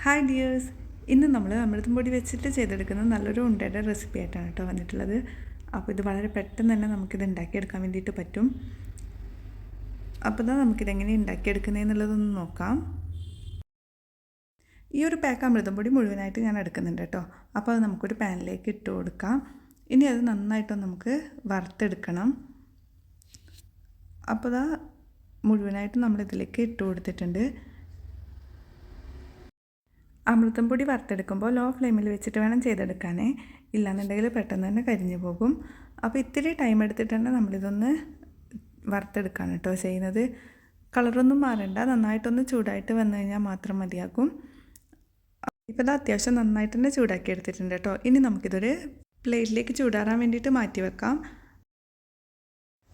Hi dears, ഇന്ന് നമ്മൾ അമൃതം പൊടി വെച്ചിട്ട് ചെയ്തെടുക്കുന്ന നല്ലൊരു ഉണ്ടയുടെ റെസിപ്പി ആയിട്ടാണ് കേട്ടോ വന്നിട്ടുള്ളത്. അപ്പോൾ ഇത് വളരെ പെട്ടെന്ന് തന്നെ നമുക്കിത് ഉണ്ടാക്കിയെടുക്കാൻ വേണ്ടിയിട്ട് പറ്റും. അപ്പോൾ നമുക്കിതെങ്ങനെ ഉണ്ടാക്കിയെടുക്കുന്നതെന്നുള്ളതൊന്ന് നോക്കാം. ഈ ഒരു പാക്ക് അമൃതം പൊടി മുഴുവനായിട്ട് ഞാൻ എടുക്കുന്നുണ്ട് കേട്ടോ. അപ്പോൾ അത് നമുക്കൊരു പാനിലേക്ക് ഇട്ട് കൊടുക്കാം. ഇനി അത് നന്നായിട്ടൊന്ന് നമുക്ക് വറുത്തെടുക്കണം. അപ്പോൾ മുഴുവനായിട്ട് നമ്മളിതിലേക്ക് ഇട്ട് കൊടുത്തിട്ടുണ്ട്. അമൃതം പൊടി വറുത്തെടുക്കുമ്പോൾ ലോ ഫ്ലെയിമിൽ വെച്ചിട്ട് വേണം ചെയ്തെടുക്കാനേ, ഇല്ലാന്നുണ്ടെങ്കിൽ പെട്ടെന്ന് തന്നെ കരിഞ്ഞു പോകും. അപ്പോൾ ഇത്തിരി ടൈം എടുത്തിട്ടാണ് നമ്മളിതൊന്ന് വറുത്തെടുക്കാൻ കേട്ടോ ചെയ്യുന്നത്. കളറൊന്നും മാറണ്ട, നന്നായിട്ടൊന്ന് ചൂടായിട്ട് വന്നു കഴിഞ്ഞാൽ മാത്രം മതിയാകും. ഇപ്പോൾ ഇത് അത്യാവശ്യം നന്നായിട്ട് തന്നെ ചൂടാക്കി എടുത്തിട്ടുണ്ട് കേട്ടോ. ഇനി നമുക്കിതൊരു പ്ലേറ്റിലേക്ക് ചൂടാറാൻ വേണ്ടിയിട്ട് മാറ്റി വെക്കാം.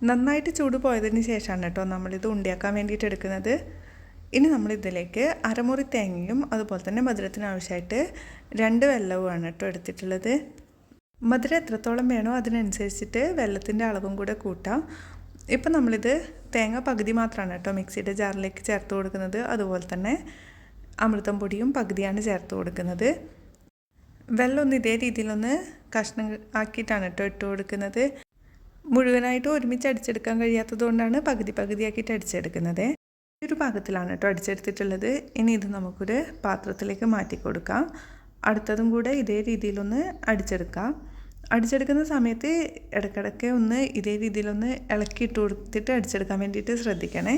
നന്നായിട്ട് ചൂട് പോയതിന് ശേഷമാണ് കേട്ടോ നമ്മളിത് ഉണ്ടിയാക്കാൻ വേണ്ടിയിട്ട് എടുക്കുന്നത്. ഇനി നമ്മളിതിലേക്ക് അരമുറി തേങ്ങയും അതുപോലെ തന്നെ മധുരത്തിന് ആവശ്യമായിട്ട് 2 വെല്ലവുമാണ് കേട്ടോ എടുത്തിട്ടുള്ളത്. മധുരം എത്രത്തോളം വേണോ അതിനനുസരിച്ചിട്ട് വെള്ളത്തിൻ്റെ അളവും കൂടെ കൂട്ടാം. ഇപ്പം നമ്മളിത് തേങ്ങ പകുതി മാത്രമാണ് കേട്ടോ മിക്സിയുടെ ജാറിലേക്ക് ചേർത്ത് കൊടുക്കുന്നത്. അതുപോലെ തന്നെ അമൃതം പൊടിയും പകുതിയാണ് ചേർത്ത് കൊടുക്കുന്നത്. വെള്ളം ഒന്ന് ഇതേ രീതിയിലൊന്ന് കഷ്ണം ആക്കിയിട്ടാണ് കേട്ടോ ഇട്ട് കൊടുക്കുന്നത്. മുഴുവനായിട്ട് ഒരുമിച്ച് അടിച്ചെടുക്കാൻ കഴിയാത്തത് കൊണ്ടാണ് പകുതി പകുതിയാക്കിയിട്ട് അടിച്ചെടുക്കുന്നത്. ഈ ഒരു പാകത്തിലാണ് കേട്ടോ അടിച്ചെടുത്തിട്ടുള്ളത്. ഇനി ഇത് നമുക്കൊരു പാത്രത്തിലേക്ക് മാറ്റി കൊടുക്കാം. അടുത്തതും കൂടെ ഇതേ രീതിയിലൊന്ന് അടിച്ചെടുക്കാം. അടിച്ചെടുക്കുന്ന സമയത്ത് ഇടയ്ക്കിടയ്ക്ക് ഒന്ന് ഇതേ രീതിയിലൊന്ന് ഇളക്കിയിട്ട് കൊടുത്തിട്ട് അടിച്ചെടുക്കാൻ വേണ്ടിയിട്ട് ശ്രദ്ധിക്കണേ.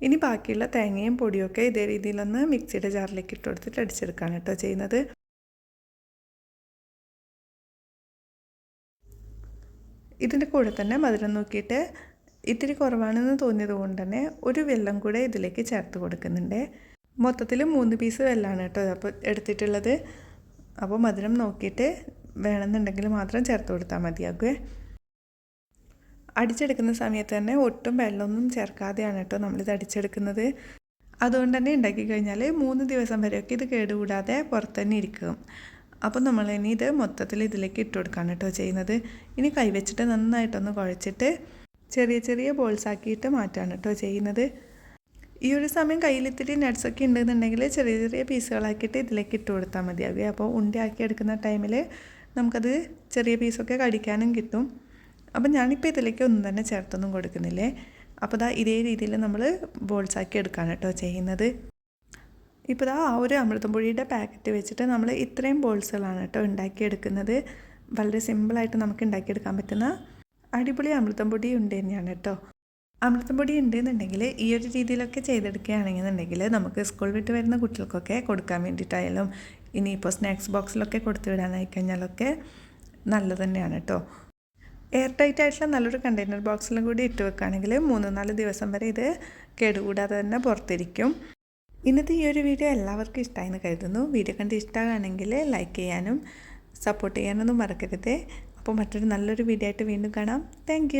ഇനി ബാക്കിയുള്ള തേങ്ങയും പൊടിയൊക്കെ ഇതേ രീതിയിലൊന്ന് മിക്സിയുടെ ജാറിലേക്ക് ഇട്ട് കൊടുത്തിട്ട് അടിച്ചെടുക്കുകയാണ് കേട്ടോ ചെയ്യുന്നത്. ഇതിൻ്റെ കൂടെ തന്നെ മധുരം നോക്കിയിട്ട് ഇത്തിരി കുറവാണെന്ന് തോന്നിയത് കൊണ്ട് തന്നെ ഒരു വെല്ലം കൂടെ ഇതിലേക്ക് ചേർത്ത് കൊടുക്കുന്നുണ്ട്. മൊത്തത്തിൽ 3 പീസ് വെല്ലമാണ് കേട്ടോ അപ്പോൾ എടുത്തിട്ടുള്ളത്. അപ്പോൾ മധുരം നോക്കിയിട്ട് വേണമെന്നുണ്ടെങ്കിൽ മാത്രം ചേർത്ത് കൊടുത്താൽ മതിയാകുമേ. അടിച്ചെടുക്കുന്ന സമയത്ത് തന്നെ ഒട്ടും വെള്ളമൊന്നും ചേർക്കാതെയാണ് കേട്ടോ നമ്മളിത് അടിച്ചെടുക്കുന്നത്. അതുകൊണ്ട് തന്നെ ഉണ്ടാക്കി കഴിഞ്ഞാൽ 3 ദിവസം വരെയൊക്കെ ഇത് കേടുകൂടാതെ പുറത്ത് തന്നെ ഇരിക്കും. അപ്പോൾ നമ്മളിനി ഇത് മൊത്തത്തിൽ ഇതിലേക്ക് ഇട്ട് കൊടുക്കുകയാണ് കേട്ടോ ചെയ്യുന്നത്. ഇനി കൈവച്ചിട്ട് നന്നായിട്ടൊന്ന് കുഴച്ചിട്ട് ചെറിയ ചെറിയ ബോൾസ് ആക്കിയിട്ട് മാറ്റാണ് കേട്ടോ ചെയ്യുന്നത്. ഈ ഒരു സമയം കയ്യിൽ ഇത്തിരി നട്ട്സൊക്കെ ഉണ്ടെന്നുണ്ടെങ്കിൽ ചെറിയ ചെറിയ പീസുകളാക്കിയിട്ട് ഇതിലേക്ക് ഇട്ട് കൊടുത്താൽ മതിയാകും. അപ്പോൾ ഉണ്ടയാക്കി എടുക്കുന്ന ടൈമിൽ നമുക്കത് ചെറിയ പീസൊക്കെ കടിക്കാനും കിട്ടും. അപ്പം ഞാനിപ്പോൾ ഇതിലേക്ക് ഒന്നും തന്നെ ചേർത്തൊന്നും കൊടുക്കുന്നില്ലേ. അപ്പോൾ ഇതേ രീതിയിൽ നമ്മൾ ബോൾസ് ആക്കി എടുക്കുകയാണ് കേട്ടോ ചെയ്യുന്നത്. ഇപ്പോൾ ആ ഒരു അമൃതം പൊടിയുടെ പാക്കറ്റ് വെച്ചിട്ട് നമ്മൾ ഇത്രയും ബോൾസുകളാണ് കേട്ടോ ഉണ്ടാക്കിയെടുക്കുന്നത്. വളരെ സിമ്പിളായിട്ട് നമുക്ക് ഉണ്ടാക്കിയെടുക്കാൻ പറ്റുന്ന അടിപൊളി അമൃതം പൊടി ഉണ്ട് തന്നെയാണ് കേട്ടോ. അമൃതം പൊടി ഉണ്ടെന്നുണ്ടെങ്കിൽ ഈ ഒരു രീതിയിലൊക്കെ ചെയ്തെടുക്കുകയാണെന്നുണ്ടെങ്കിൽ നമുക്ക് സ്കൂൾ വിട്ട് വരുന്ന കുട്ടികൾക്കൊക്കെ കൊടുക്കാൻ വേണ്ടിയിട്ടായാലും ഇനിയിപ്പോൾ സ്നാക്സ് ബോക്സിലൊക്കെ കൊടുത്തു വിടാനായി കഴിഞ്ഞാലൊക്കെ നല്ലത് തന്നെയാണ് കേട്ടോ. എയർ ടൈറ്റ് ആയിട്ടുള്ള നല്ലൊരു കണ്ടെയ്നർ ബോക്സിലും കൂടി ഇട്ട് വെക്കുകയാണെങ്കിൽ 3-4 ദിവസം വരെ ഇത് കേടുകൂടാതെ തന്നെ പുറത്തിരിക്കും. ഇന്നത്തെ ഈ ഒരു വീഡിയോ എല്ലാവർക്കും ഇഷ്ടമായെന്ന് കരുതുന്നു. വീഡിയോ കണ്ട് ഇഷ്ടമാണെങ്കിൽ ലൈക്ക് ചെയ്യാനും സപ്പോർട്ട് ചെയ്യാനൊന്നും മറക്കരുത്. അപ്പോൾ മറ്റൊരു നല്ലൊരു വീഡിയോ ആയിട്ട് വീണ്ടും കാണാം. താങ്ക്